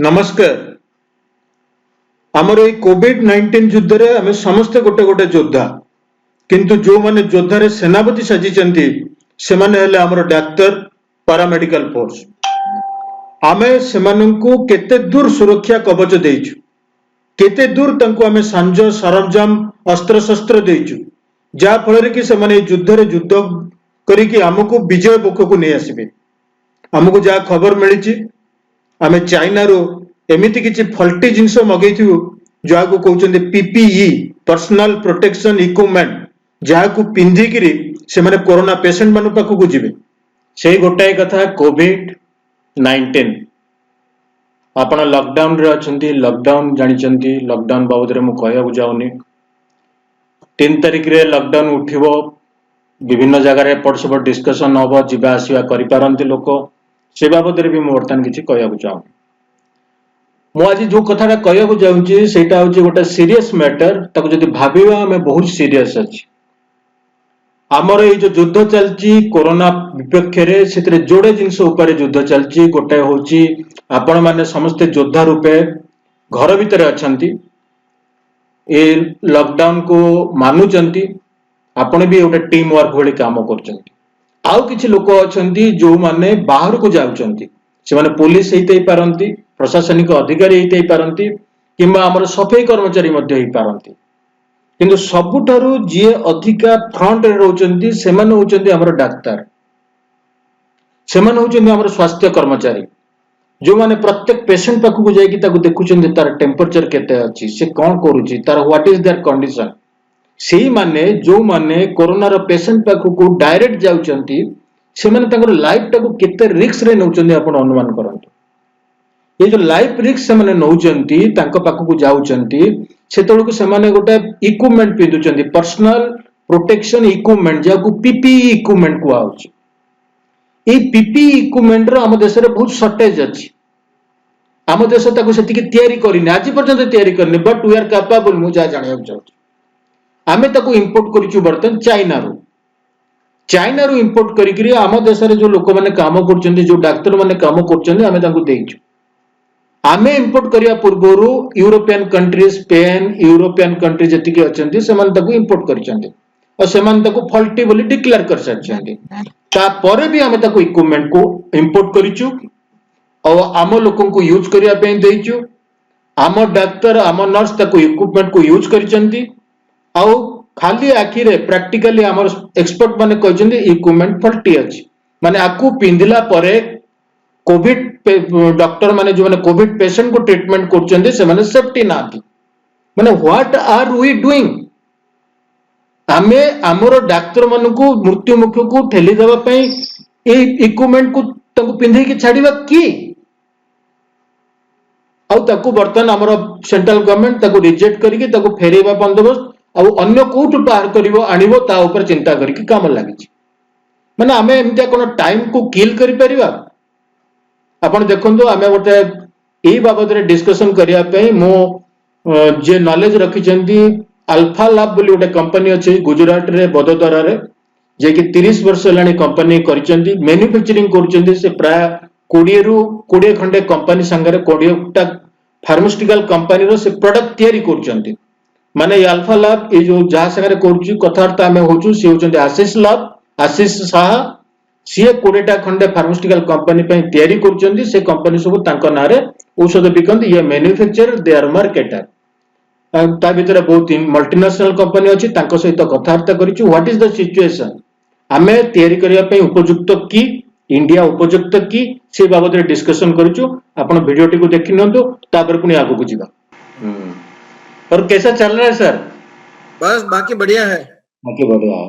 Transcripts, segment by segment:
नमस्कार। आमर ये कोविड-19 युद्ध रे आमे समस्ते गोटे गोटे योद्धा, किंतु जो माने योद्धारे सेनापति साजिचंती से माने हेले आमर डाक्टर पारामेडिकल फोर्स। आमे सेमानंकु केते दूर सुरक्षा कवच देइछु, केते दूर तंकु आमे सांज सरंजाम अस्त्र शस्त्र देइछु, जा फଳରେ कि सेमाने युद्ध रे युद्ध करिकि हमकु विजय मुखକୁ ନେଇ ଆସିବେ। हमकु जा खबर मिलिछि आमे चाइना रो एमिति किछि फल्टी जिंस मगैथिउ जाको कहउचंदी पीपीई पर्सनल प्रोटेक्शन इक्विपमेंट जाको पिंधिकिरी से माने कोरोना पेशेंट मानु पाखु जिवे। सेही गोटाए कथा कोविड-19 आपण लॉकडाउन रे अछंती, लॉकडाउन जानिचंती, लॉकडाउन बाबद रे मु कहयाकु जाउनी। 3 तारिख रे लॉकडाउन उठिबो, विभिन्न जगह रे एपट सेपट डिस्कशन होबो, जिबा आसीबा करि पारंती लोक, से बाबद रे भी मु वर्तमान किछि कहयाकु चाहू। मु आज जो कथाटा कहयाकु जाउची सेटा होची गोटे सीरियस मैटर, ताको जदि भाबिबा हमें बहुत सीरियस अछि। आमर ये जो युद्ध चलची कोरोना विपक्ष रे सेतरे जोड़े जिंस ऊपर युद्ध चलची। गोटे होची आपण माने समस्त योद्धा रूपे घर भीतर अछंती, ए लॉकडाउन को मानुचंती, आपण भी गोटे टीम वर्क भली काम करचंती। आउ किछि लोक अछंती जो माने बाहर को जाउचंती, से माने पुलिस हेतै पारंती, प्रशासनिक अधिकारी हेतै पारंती, किंबा हमर सफाई कर्मचारी मध्ये हेई पारंती, किंतु सबुठारु जे अधिका फ्रंट रे रहउचंती से माने होउचंती हमर डाक्टर, से माने होउचंती हमर स्वास्थ्य कर्मचारी, जो माने प्रत्येक पेशेंट पाखु को जाई कि ताको देखुचंती तार टेम्परेचर केते अछि, से कोन करूची, तार व्हाट इज देयर कंडीशन। सेही माने जो माने कोरोना रो पेशेंट पाखु को डायरेक्ट जाउचंती, से माने ताकर लाइफ टाको केते रिस्क रे नउचंती आपण अनुमान करंतु। ये जो लाइफ रिस्क से माने नउचंती, तांको पाखु को जाउचंती, सेतळु को से माने गोटे इक्विपमेंट पिंदुचंती, पर्सनल प्रोटेक्शन इक्विपमेंट, जाको पीपीई इक्विपमेंट को आउची। ए पीपीई इक्विपमेंट रो हम देश रे बहुत शॉर्टेज अछि। हम देश ताको सेतिके तयारी करिने, आज पर्यंत तयारी करने, बट वी आर कैपेबल। मु जा जानिया चाहूची आमे ताको इंपोर्ट करिचु बर्तन चाइना रो। चाइना रो इंपोर्ट करिकरी हम देश रे जो लोक माने काम करचंती, जो डाक्टर माने काम करचंती, आमे ताको देइचु। आमे इंपोर्ट करिया पूर्वरु European country, Spain, European country जतिके अछंती से माने ताको इंपोर्ट करिचंती और से माने ताको फॉल्टी बोली डिक्लेयर कर सचंती। ता परे भी आमे ताको इक्विपमेंट को इंपोर्ट करिचु और आम लोकन को यूज करिया पे देइचु। आम डाक्टर, आम नर्स ताको इक्विपमेंट को यूज करिचंती और खाली आखि रे प्रैक्टिकली हमर एक्सपर्ट माने कहचंती इक्विपमेंट फॉल्टी अछि, माने आकु पिंधिला परे कोविड डॉक्टर माने जो माने कोविड पेशेंट को ट्रीटमेंट करचंती से माने सेफ्टी नाथि। माने व्हाट आर वी डूइंग, आमे हमर डाक्टर मानु को मृत्यु मुख को ठेली देबा पई ए इक्विपमेंट को ताको पिंधे के छाड़ीबा की आउ ताको बर्तन हमर सेंट्रल गवर्नमेंट ताको रिजेक्ट करिके ताको फेरेबा बंदोबस्त आउ अन्य कोउठ बाहर करिवो आनिवो ता ऊपर चिंता करिके काम लागिछि। माने आमे एमितिया कोन टाइम को किल करि परिबा। आपण देखंतु आमे गोटे एई बाबद रे डिस्कशन करिया पे मो जे नॉलेज रखिचंती अल्फा लैब बोली गोटे कंपनी अछि गुजरात रे बडोदरा रे, जे कि 30 वर्ष लानी कंपनी करिचंती, मैन्युफैक्चरिंग करिचंती। से प्राय 20 रु 20 खंडे कंपनी संगे 20 टा फार्मास्यूटिकल कंपनी रो से प्रोडक्ट तयारी करिचंती। माने ये अल्फा लैब ए जो जहा संगे करूची कथार्ता आमे होचू से होचंती आशीष लैब, आशीष साहा, सीए 20 टा खंडे फार्मास्यूटिकल कंपनी पे तयारी करूचंती। से कंपनी सब तांको नारे औषध बिकंती, ये मैन्युफैक्चरर, दे आर मार्केटर। ता भीतर बहुत मल्टीनेशनल कंपनी अछि, तांको सहित कथार्ता करिचू। व्हाट इज द सिचुएशन, आमे तयारी करिया पे उपयुक्त की, इंडिया उपयुक्त की, से बाबद रे डिस्कशन करिचू। आपण वीडियोटी को देखि नंतु, तापर पुनी आगु को जिबा। और कैसा चल रहा है सर? बस बाकी बढ़िया है। बाकी बढ़िया है।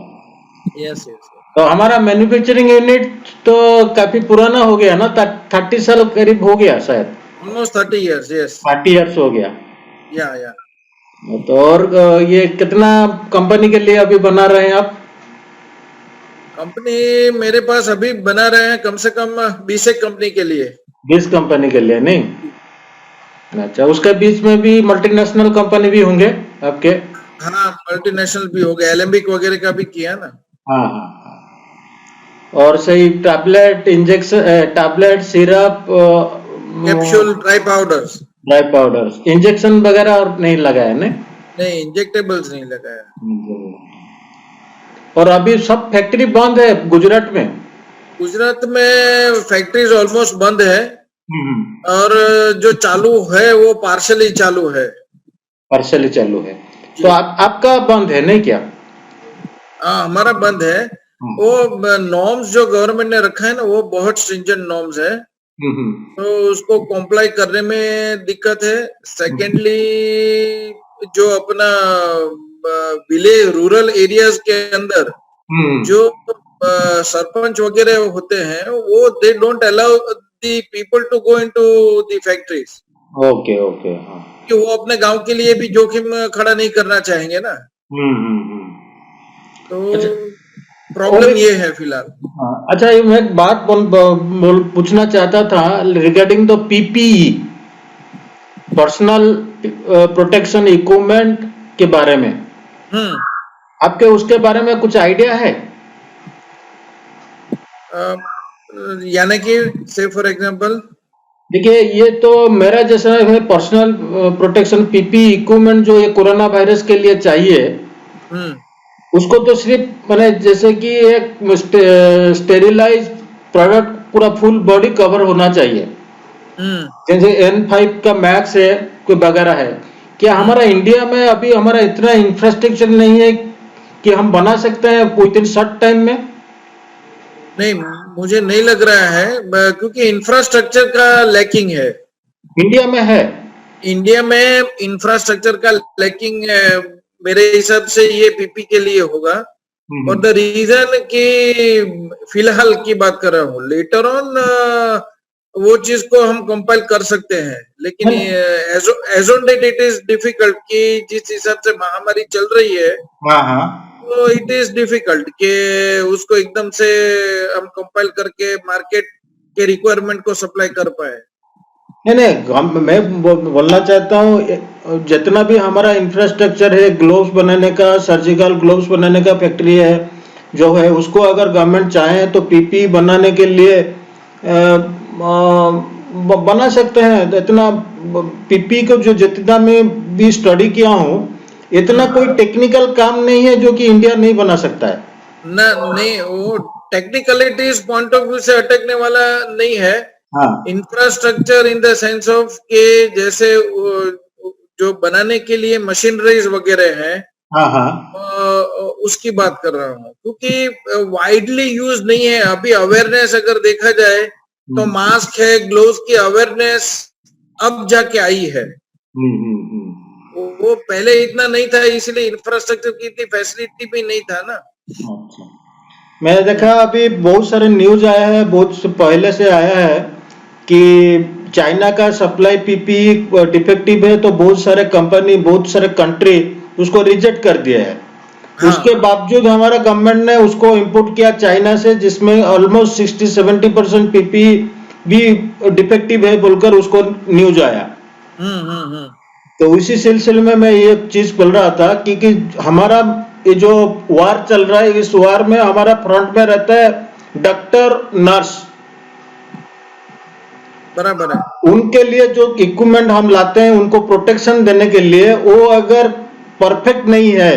Yes yes. तो हमारा मैन्युफैक्चरिंग यूनिट तो काफी पुराना हो गया ना, 30 साल करीब हो गया शायद। Almost 30 years. यस 30 इयर्स हो गया। या तो और ये कितना कंपनी के लिए अभी बना रहे हैं आप? कंपनी मेरे पास अभी बना रहे हैं कम से कम 20 एक कंपनी के लिए। 20 कंपनी के लिए नहीं? अच्छा, उसके बीच में भी मल्टीनेशनल कंपनी भी होंगे आपके? हाँ, मल्टीनेशनल भी हो गया, एलेम्बिक वगैरह का भी किया ना। हाँ हाँ। और सही tablet, injection, tablet, syrup, capsule dry powders. Dry powders, injection वगैरह और नहीं लगाया नहीं? नहीं, इंजेक्टेबल्स नहीं लगाया। और अभी सब फैक्ट्री बंद है गुजरात में? गुजरात में फैक्ट्रीज ऑलमोस्ट बंद है और जो चालू है वो पार्शली चालू है। पार्शली चालू है। जी। तो आपका बंद है नहीं क्या? हाँ, हमारा बंद है। वो नॉर्म्स जो गवर्नमेंट ने रखा है ना, वो बहुत स्ट्रिंजेंट नॉर्म्स है, तो उसको कॉम्प्लाई करने में दिक्कत है। सेकेंडली जो अपना विलेज रूरल एरियाज के अंदर जो सरपंच वगैरह होते हैं, वो they don't allow the people to go into the factories. Okay okay, हाँ। कि वो अपने गांव के लिए भी जोखिम खड़ा नहीं करना चाहेंगे ना, तो अच्छा। प्रॉब्लम ये है फिलहाल। हाँ, अच्छा, ये मैं एक बात पूछना चाहता था regarding the PPE, personal protection equipment के बारे में। आपके उसके बारे में कुछ आइडिया है? यानी कि से फॉर एग्जांपल, देखिए, ये तो मेरा जैसा है, पर्सनल प्रोटेक्शन पीपी इक्विपमेंट जो ये कोरोना वायरस के लिए चाहिए, उसको तो सिर्फ मैंने जैसे कि एक स्टेरिलाइज प्रोडक्ट पूरा फुल बॉडी कवर होना चाहिए, जैसे N5 का मैक्स है कोई वगैरह है। क्या हमारा इंडिया में अभी हमारा इतना इंफ्रास्ट्रक्चर नहीं है कि हम बना सकते हैं विद इन शॉर्ट टाइम में? नहीं, मुझे नहीं लग रहा है, क्योंकि इंफ्रास्ट्रक्चर का लैकिंग है। इंडिया में है? इंडिया में इंफ्रास्ट्रक्चर का लैकिंग मेरे हिसाब से ये पीपी के लिए होगा। और द रीजन कि फिलहाल की बात कर रहा हूँ, लेटर ऑन वो चीज को हम कंपाइल कर सकते हैं, लेकिन as on date it is difficult कि जिस हिसाब से महामारी चल रही है, तो इट इज डिफिकल्ट कि उसको एकदम से हम कंपाइल करके मार्केट के रिक्वायरमेंट को सप्लाई कर पाए। नहीं, मैं बोलना चाहता हूँ, जितना भी हमारा इंफ्रास्ट्रक्चर है, ग्लोव्स बनाने का, सर्जिकल ग्लोव्स बनाने का फैक्ट्री है जो है, उसको अगर गवर्नमेंट चाहे तो पीपी बनाने के लिए बना सकते हैं। इतना पीपी को जो जितना मैं भी स्टडी किया हूँ, इतना कोई टेक्निकल काम नहीं है जो कि इंडिया नहीं बना सकता है। नहीं, वो टेक्निकलिटीज पॉइंट ऑफ व्यू से अटकने वाला नहीं है। Infrastructure in the sense of के जैसे जो बनाने के लिए मशीनरीज वगैरह हैं, उसकी बात कर रहा हूँ, क्योंकि वाइडली यूज नहीं है अभी। अवेयरनेस अगर देखा जाए तो मास्क है, ग्लोव्स की अवेयरनेस अब जाके आई है। वो पहले इतना नहीं था, इसलिए इंफ्रास्ट्रक्चर की इतनी फैसिलिटी भी नहीं था ना। अच्छा, मैंने देखा अभी बहुत सारे न्यूज आया है, बहुत पहले से आया है कि चाइना का सप्लाई पीपी डिफेक्टिव है, तो बहुत सारे कंपनी, बहुत सारे कंट्री उसको रिजेक्ट कर दिया है। उसके बावजूद हमारा गवर्नमेंट ने उसको इंपोर्ट किया चाइना से, जिसमें ऑलमोस्ट 60-70% पीपी भी डिफेक्टिव है बोलकर उसको न्यूज आया। तो उसी सिलसिले में मैं ये चीज बोल रहा था कि हमारा ये जो वार चल रहा है, इस वार में हमारा फ्रंट में रहता है डॉक्टर, नर्स, बराबर है। उनके लिए जो इक्विपमेंट हम लाते हैं उनको प्रोटेक्शन देने के लिए, वो अगर परफेक्ट नहीं है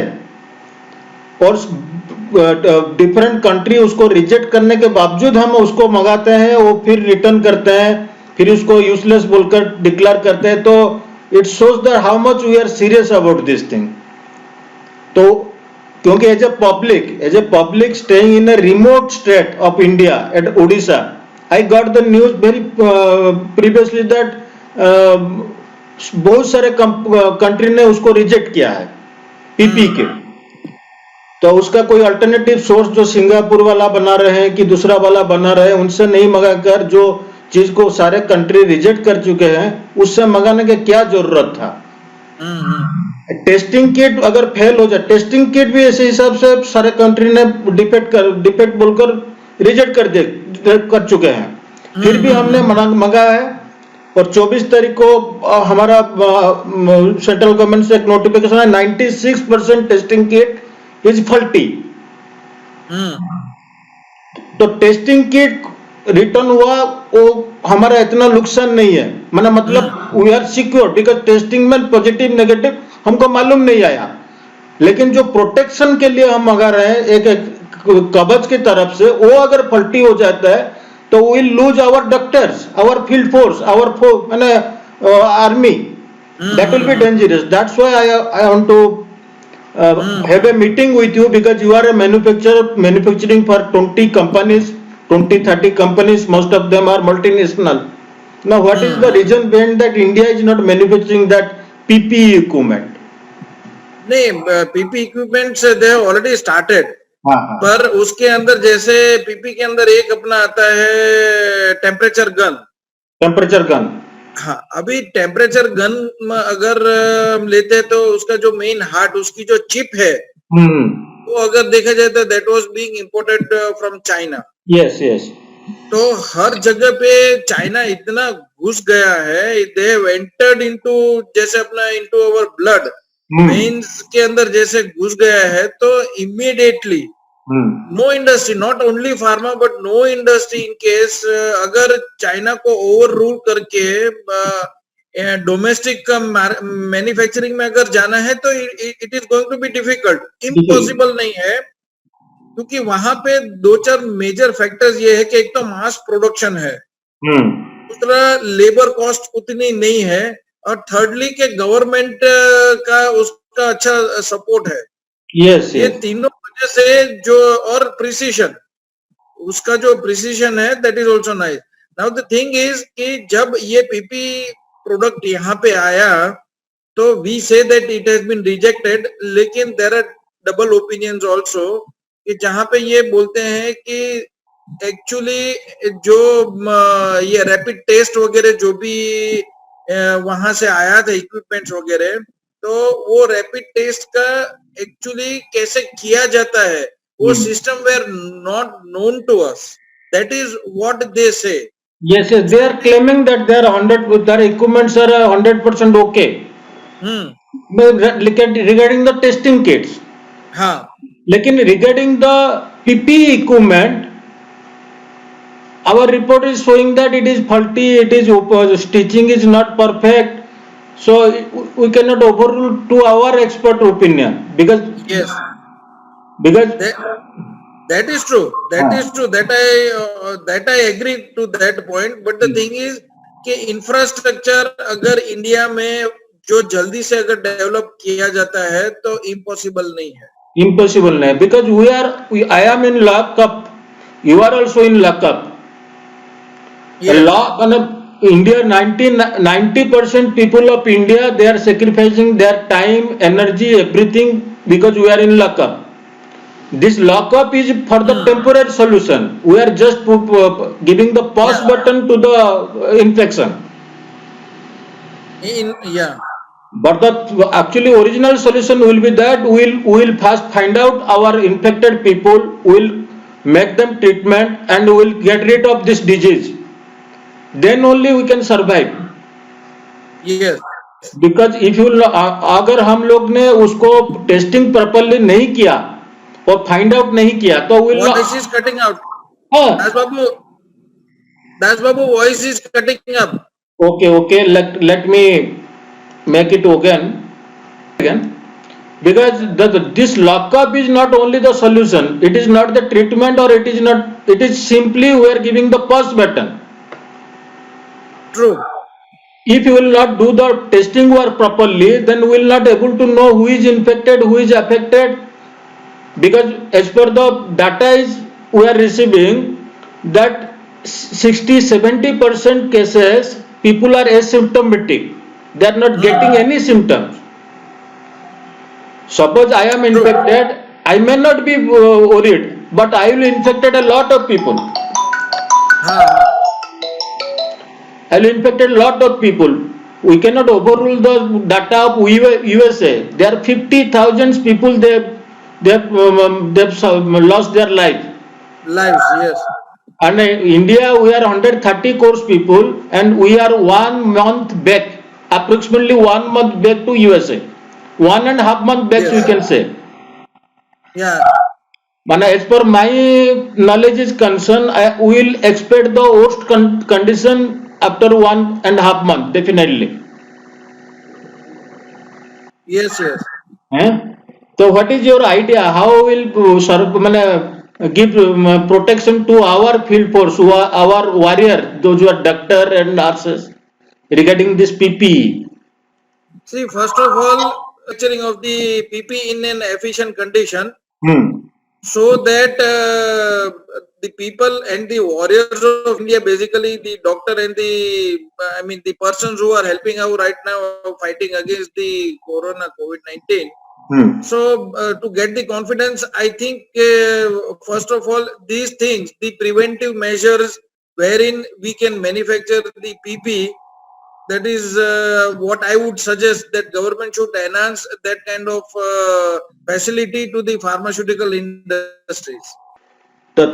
और डिफरेंट कंट्री उसको रिजेक्ट करने के बावजूद हम उसको मंगाते हैं, वो फिर रिटर्न करते हैं, फिर उसको यूजलेस बोलकर डिक्लेयर करते हैं, तो it shows that how much we are serious about this thing. तो क्योंकि as a public staying in a remote state of India at Odisha, I got the news very previously that बहुत सारे country ने उसको reject किया है PP के। तो उसका कोई अल्टरनेटिव सोर्स जो सिंगापुर वाला बना रहे हैं कि दूसरा वाला बना रहे हैं, उनसे नहीं मंगाकर जो चीज को सारे कंट्री रिजेक्ट कर चुके हैं, उससे मंगाने की क्या जरूरत था? टेस्टिंग किट अगर फेल हो जाए, टेस्टिंग किट भी ऐसे हिसाब से सारे कंट्री ने डिफेक्ट बोलकर रिजेक्ट कर चुके हैं, फिर भी हमने मंगाया है। और 24 तारीख को हमारा सेंट्रल गवर्नमेंट से एक नोटिफिकेशन है, 96% टेस्टिंग किट इज फॉल्टी। तो टेस्टिंग किट रिटर्न हुआ, वो हमारा इतना नुकसान नहीं है, मैंने मतलब we are secure because testing में पॉजिटिव नेगेटिव हमको मालूम नहीं आया। लेकिन जो प्रोटेक्शन के लिए हम मंगा रहे हैं एक कवच की तरफ से, वो अगर फल्टी हो जाता है तो will lose our doctors, our field force, our मैंने army, that will be dangerous. That's why I want to have a meeting with you because you are a manufacturing for 20 companies, 20-30 companies, most of them are multinational. Now what is the reason behind that India is not manufacturing that PPE equipment? नहीं, PP equipments they have already started, हाँ हाँ पर उसके अंदर जैसे PP के अंदर एक अपना आता है टेम्परेचर गन। टेम्परेचर गन, हाँ, अभी टेम्परेचर गन अगर हम लेते हैं तो उसका जो मेन हार्ट, उसकी जो चिप है, वो अगर देखा जाए तो that was being imported from China. Yes yes, तो हर जगह पे चाइना इतना घुस गया है, दे हैव एंटर्ड इनटू, जैसे अपना इनटू अवर ब्लड वेन्स के अंदर जैसे घुस गया है, तो immediately no industry, not only pharma but no industry, in case अगर चाइना को ओवर रूल करके डोमेस्टिक का मैन्युफैक्चरिंग में अगर जाना है तो it is going to be difficult, impossible नहीं है, क्योंकि वहां पे दो चार मेजर फैक्टर्स ये है कि एक तो मास प्रोडक्शन है, दूसरा लेबर कॉस्ट उतनी नहीं है, और थर्डली के गवर्नमेंट का उसका अच्छा सपोर्ट है। यस ये तीनों वजह से जो, और प्रिसीशन, उसका जो प्रिसीशन है that is also nice. Now the thing is कि जब ये पीपी प्रोडक्ट यहाँ पे आया तो we say that it has been rejected, लेकिन there are double opinions also, कि जहां पे ये बोलते हैं कि एक्चुअली जो ये रैपिड टेस्ट वगैरह जो भी वहां से आया था इक्विपमेंट्स वगैरह, तो वो रैपिड टेस्ट का एक्चुअली कैसे किया जाता है वो system were not known to us, that is what they say. yes yes, they are claiming that they are 100, their equipments are 100% okay regarding the testing kits. हाँ, लेकिन regarding the PPE equipment, our report is showing that it is faulty, it is stitching is not perfect, so we cannot overrule to our expert opinion because yes, because that is true, that is true, that I agree to that point, but the thing is कि infrastructure अगर India में जो जल्दी से अगर develop किया जाता है तो इम्पॉसिबल नहीं है, impossible nahi, because I am in lockup, you are also in lockup. India 90% people of India, they are sacrificing their time, energy, everything because we are in lockup. This lockup is for the temporary solution. We are just giving the pause button to the infection. But the actually original solution will be that we will first find out our infected people, will make them treatment, and will get rid of this disease. Then only we can survive. yes, Because if you अगर हम लोग ने उसको testing properly नहीं किया और find out नहीं किया तो will voice is cutting out. Das Babu voice is cutting up. okay, let me make it again because this lockup is not only the solution, it is not the treatment, or it is not, it is simply we are giving the pause button. True. If you will not do the testing work properly, then we will not able to know who is infected, who is affected, because as per the data is we are receiving that 60-70% cases people are asymptomatic, they are not getting any symptoms. Suppose I am infected, I may not be worried, but I will infected a lot of people. I will infected a lot of people. We cannot overrule the data of USA. There are 50,000 people, they've lost their lives, Yes. and India we are 130 crores people, and we are 1 month back, approximately 1 month back to USA, 1.5 months back, Yes. we can say. Yeah. माने as per my knowledge is concerned, I will expect the worst condition after 1.5 months, definitely. Yes, yes. Eh? So what is your idea? How will माने give protection to our field force, our warrior, those who are doctor and nurses, regarding this PPE? See, first of all, manufacturing of the PP in an efficient condition, Hmm. so that the people and the warriors of India, basically the doctor and the I mean the persons who are helping out right now fighting against the corona COVID-19. Hmm. So to get the confidence, I think first of all these things, the preventive measures wherein we can manufacture the PP, that is what I would suggest, that government should enhance that kind of facility to the pharmaceutical industries. That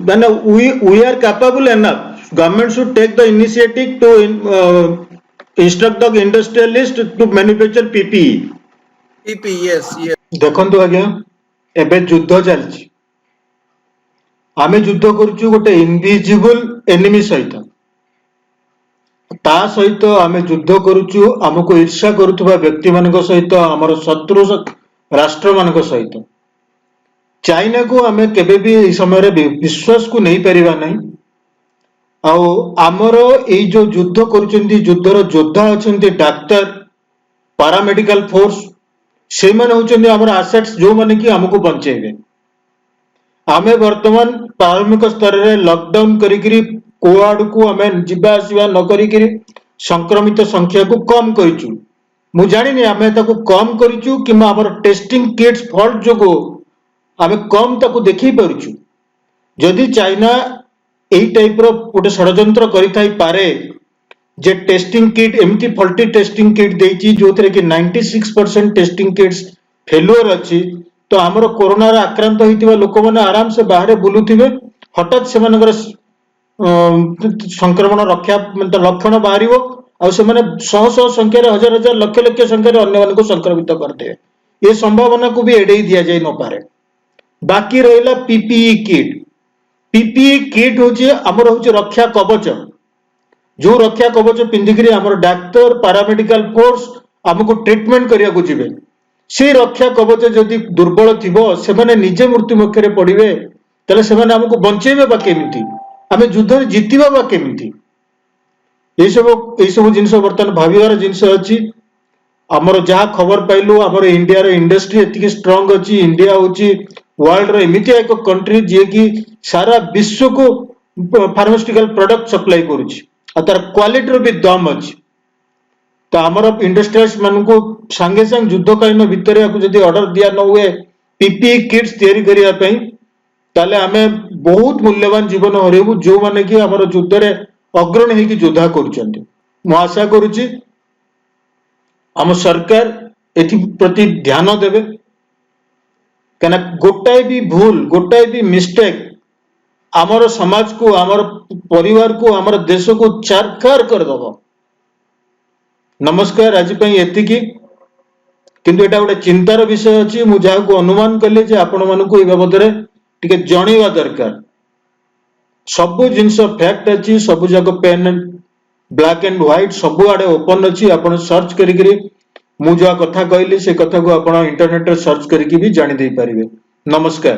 then we are capable enough. Government should take the initiative to instruct the industrialist to manufacture PPE. PP, yes, yes. ଦେଖନ୍ତୁ ଆଜ୍ଞା, ଏବେ ଯୁଦ୍ଧ ଚାଲିଛି। ଆମେ ଯୁଦ୍ଧ କରୁଛୁ ଗୋଟେ invisible enemy ସହିତ। ତା ସହିତ ଆମେ ଯୁଦ୍ଧ କରୁଛୁ ଆମକୁ ଈର୍ଷା କରୁଥିବା ବ୍ୟକ୍ତିମାନଙ୍କ ସହିତ, ଆମର ଶତ୍ରୁ ରାଷ୍ଟ୍ରମାନଙ୍କ ସହିତ। ଚାଇନାକୁ ଆମେ କେବେ ବି ଏହି ସମୟରେ ବିଶ୍ୱାସକୁ ନେଇପାରିବା ନାହିଁ। ଆଉ ଆମର ଏଇ ଯୋଉ ଯୁଦ୍ଧ କରୁଛନ୍ତି, ଯୁଦ୍ଧର ଯୋଦ୍ଧା ଅଛନ୍ତି ଡାକ୍ତର, ପାରାମେଡିକାଲ ଫୋର୍ସ, ସେମାନେ ହଉଛନ୍ତି ଆମର ଆସେଟ୍ସ, ଯୋଉମାନେ କି ଆମକୁ ବଞ୍ଚେଇବେ। ଆମେ ବର୍ତ୍ତମାନ ପ୍ରାରମ୍ଭିକ ସ୍ତରରେ ଲକଡାଉନ କରିକିରି କୋଆଡକୁ ଆମେ ଯିବା ଆସିବା ନ କରିକିରି ସଂକ୍ରମିତ ସଂଖ୍ୟାକୁ କମ କରିଛୁ। ମୁଁ ଜାଣିନି ଆମେ ତାକୁ କମ କରିଛୁ କିମ୍ବା ଆମର ଟେଷ୍ଟିଂ କିଟ୍ସ ଫଲ୍ଟ ଯୋଗୁଁ ଆମେ କମ ତାକୁ ଦେଖେଇ ପାରୁଛୁ। ଯଦି ଚାଇନା ଏଇ ଟାଇପର ଗୋଟେ ଷଡ଼ଯନ୍ତ୍ର କରିଥାଇପାରେ ଯେ ଟେଷ୍ଟିଂ କିଟ୍ ଏମିତି ଫଲ୍ଟି ଟେଷ୍ଟିଂ କିଟ୍ ଦେଇଛି ଯୋଉଥିରେ କି 96% ଟେଷ୍ଟିଂ କିଟ୍ସ ଫେଲୁଅର ଅଛି, ତ ଆମର କରୋନାରେ ଆକ୍ରାନ୍ତ ହେଇଥିବା ଲୋକମାନେ ଆରାମସେ ବାହାରେ ବୁଲୁଥିବେ, ହଠାତ୍ ସେମାନଙ୍କର ସଂକ୍ରମଣ ଲକ୍ଷଣ ବାହାରିବ ଆଉ ସେମାନେ ଶହ ଶହ ସଂଖ୍ୟାରେ, ହଜାର ହଜାର, ଲକ୍ଷ ଲକ୍ଷ ସଂଖ୍ୟାରେ ଅନ୍ୟମାନଙ୍କୁ ସଂକ୍ରମିତ କରିଦେବେ। ଏ ସମ୍ଭାବନାକୁ ବି ଏଡେଇ ଦିଆଯାଇ ନପାରେ। ବାକି ରହିଲା ପିପିଇ କିଟ୍। ପିପିଇ କିଟ୍ ହଉଛି ଆମର ହଉଛି ରକ୍ଷା କବଚ। ଯୋଉ ରକ୍ଷା କବଚ ପିନ୍ଧିକିରି ଆମର ଡାକ୍ତର, ପାରାମେଡିକାଲ ଫୋର୍ସ ଆମକୁ ଟ୍ରିଟମେଣ୍ଟ କରିବାକୁ ଯିବେ, ସେ ରକ୍ଷା କବଚ ଯଦି ଦୁର୍ବଳ ଥିବ, ସେମାନେ ନିଜେ ମୃତ୍ୟୁ ମୁଖରେ ପଡିବେ, ତାହେଲେ ସେମାନେ ଆମକୁ ବଞ୍ଚେଇବେ ବା କେମିତି? ଆମେ ଯୁଦ୍ଧରେ ଜିତିବା ବା କେମିତି? ଏଇସବୁ ଜିନିଷ ବର୍ତ୍ତମାନ ଭାବିବାର ଜିନିଷ ଅଛି। ଆମର ଯାହା ଖବର ପାଇଲୁ, ଆମର ଇଣ୍ଡିଆର ଇଣ୍ଡଷ୍ଟ୍ରି ଏତିକି ଷ୍ଟ୍ରଙ୍ଗ ଅଛି। ଇଣ୍ଡିଆ ହଉଛି ୱାର୍ଲଡର ଏମିତିଆ ଏକ କଣ୍ଟ୍ରି ଯିଏକି ସାରା ବିଶ୍ୱକୁ ଫାର୍ମାସ୍ୟୁଟିକାଲ ପ୍ରଡକ୍ଟ ସପ୍ଲାଇ କରୁଛି ଆଉ ତାର କ୍ୱାଲିଟିର ବି ଦମ ଅଛି। ତ ଆମର ଇଣ୍ଡଷ୍ଟ୍ରିଆଲିଷ୍ଟ ମାନଙ୍କୁ ସାଙ୍ଗେ ସାଙ୍ଗେ ଯୁଦ୍ଧକାଳୀନ ଭିତରେ ଯଦି ଅର୍ଡର ଦିଆ ନ ହୁଏ ପିପିଇ କିଟ୍ସ ତିଆରି କରିବା ପାଇଁ, ତାହେଲେ ଆମେ ବହୁତ ମୂଲ୍ୟବାନ ଜୀବନ ହରେଇବୁ, ଯୋଉମାନେ କି ଆମର ଯୁଦ୍ଧରେ ଅଗ୍ରଣୀ ହେଇକି ଯୋଦ୍ଧା କରୁଛନ୍ତି। ମୁଁ ଆଶା କରୁଛି ଆମ ସରକାର ଏଥିପ୍ରତି ଧ୍ୟାନ ଦେବେ, କାହିଁକିନା ଗୋଟାଏ ବି ଭୁଲ, ଗୋଟାଏ ବି ମିଷ୍ଟେକ୍ ଆମର ସମାଜକୁ, ଆମର ପରିବାରକୁ, ଆମର ଦେଶକୁ ଛାରଖାର କରିଦବ। ନମସ୍କାର, ଆଜି ପାଇଁ ଏତିକି। କିନ୍ତୁ ଏଟା ଗୋଟେ ଚିନ୍ତାର ବିଷୟ ଅଛି। ମୁଁ ଯାହାକୁ ଅନୁମାନ କଲି ଯେ ଆପଣ ମାନଙ୍କୁ ଏ ବାବଦରେ ଟିକେ ଜଣେଇବା ଦରକାର। ସବୁ ଜିନିଷ ଫ୍ୟାକ୍ଟ ଅଛି, ସବୁ ଯାକ ପେନ୍ ବ୍ଲାକ୍ ଆଣ୍ଡ ହ୍ୱାଇଟ ସବୁଆଡେ ଓପନ ଅଛି। ଆପଣ ସର୍ଚ୍ଚ କରିକିରି ମୁଁ ଯାହା କଥା କହିଲି ସେ କଥାକୁ ଆପଣ ଇଣ୍ଟରନେଟରେ ସର୍ଚ୍ଚ କରିକି ବି ଜାଣି ଦେଇପାରିବେ। ନମସ୍କାର।